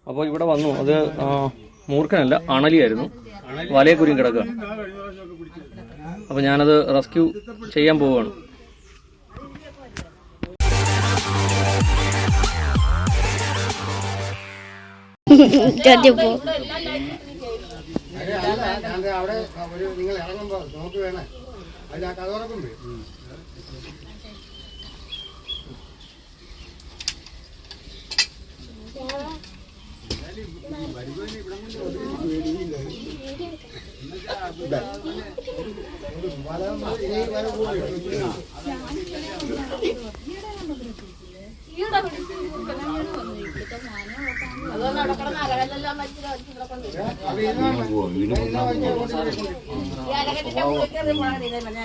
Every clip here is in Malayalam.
അപ്പോൾ ഇവിടെ വന്നു. അത് മൂർഖനല്ല, അണലിയായിരുന്നു. വലയെ കുരുങ്ങി കിടക്കുക. അപ്പോൾ ഞാനത് റെസ്ക്യൂ ചെയ്യാൻ പോവുകയാണ്. നിങ്ങൾ ഇറങ്ങുമ്പോ നോക്കി വേണേ അതിൽ ആ കഥ ഉറക്കുമ്പോ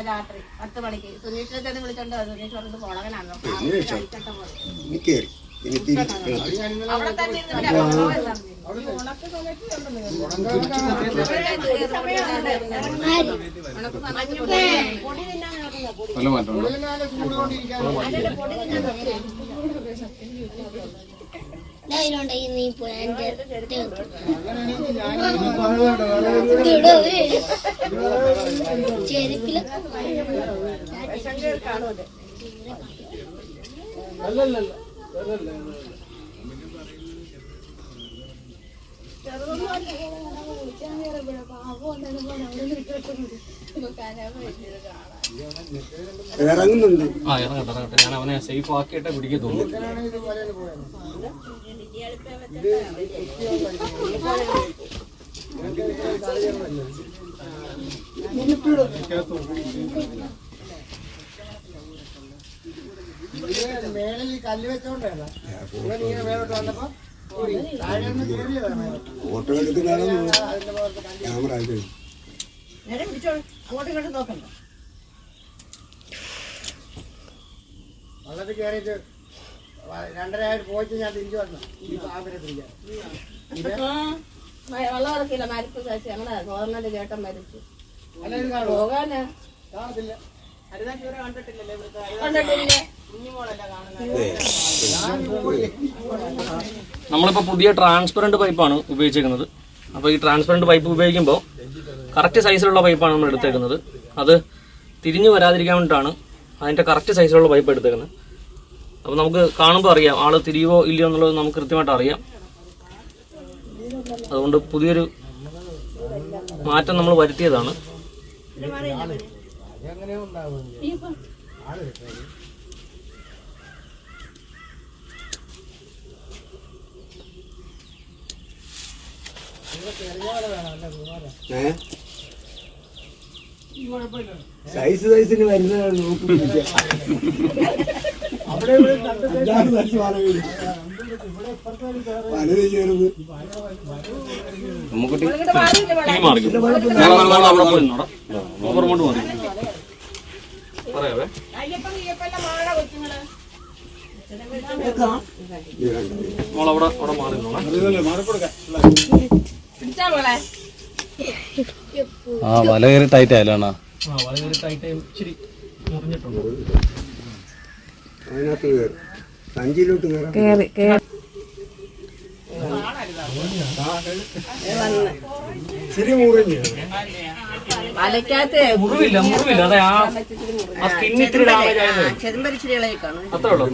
രാത്രി 10 മണിക്ക് സുനീഷിനെ വിളിച്ചോണ്ട് സുനീഷ് പറഞ്ഞത് പോളകനാണല്ലോ. അവിടെ തന്നെ ഇറങ്ങുന്നുണ്ട്. ഇറങ്ങട്ടെ. ഞാൻ അവനെ സേഫ് ആക്കിയിട്ടേ പിടിക്കത്തുള്ളൂ. മേളിൽ കല്ല് വെച്ചോണ്ടാണ് മേലോട്ട് വന്നപ്പോ ഫോട്ടോ എടുക്കുന്നതാണ് ക്യാമറ വള്ളത്തിൽ കയറിയിട്ട് 2:30 പോയിട്ട് ഞാൻ തിരിച്ചു വന്നു. ഈ പാമ്പിനെ പിടിക്കാൻ വെള്ളം ഇറക്കില്ല. മരിപ്പ് കാശ് ഞങ്ങളെ ഗവർണമെന്റ് ചേട്ടൻ മരിച്ചു. പോകാനാ കാണത്തില്ല. കണ്ടിട്ടില്ലേ? നമ്മളിപ്പോൾ പുതിയ ട്രാൻസ്പെറൻറ്റ് പൈപ്പാണ് ഉപയോഗിച്ചേക്കുന്നത്. അപ്പോൾ ഈ ട്രാൻസ്പെറൻറ്റ് പൈപ്പ് ഉപയോഗിക്കുമ്പോൾ കറക്റ്റ് സൈസിലുള്ള പൈപ്പാണ് നമ്മൾ എടുത്തേക്കുന്നത്. അത് തിരിഞ്ഞു വരാതിരിക്കാൻ വേണ്ടിയിട്ടാണ് അതിൻ്റെ കറക്റ്റ് സൈസിലുള്ള പൈപ്പ് എടുത്തേക്കുന്നത്. അപ്പോൾ നമുക്ക് കാണുമ്പോൾ അറിയാം ആൾ തിരിയുവോ ഇല്ലയോ എന്നുള്ളത് നമുക്ക് കൃത്യമായിട്ട് അറിയാം. അതുകൊണ്ട് പുതിയൊരു മാറ്റം നമ്മൾ വരുത്തിയതാണ്. സൈസിന് വരുന്ന പറയാവേ. നമ്മളവിടെ മാറി വല കയറി ടൈറ്റ് ആയാലാണ്. വല കയറി ടൈറ്റ് ഇച്ചിരി മുറിഞ്ഞിട്ടുണ്ട്. അതിനകത്ത് സഞ്ചിയിലോട്ട് ഇച്ചിരി മുറിഞ്ഞു. മുറിവില്ല. അതെ ആ സ്കിന്നിത്തിരി ഡാമേജ് ആയത് ചെറുമ്പരിച്ചിരികളെ കാണും. അത്രേ ഉള്ളൂ.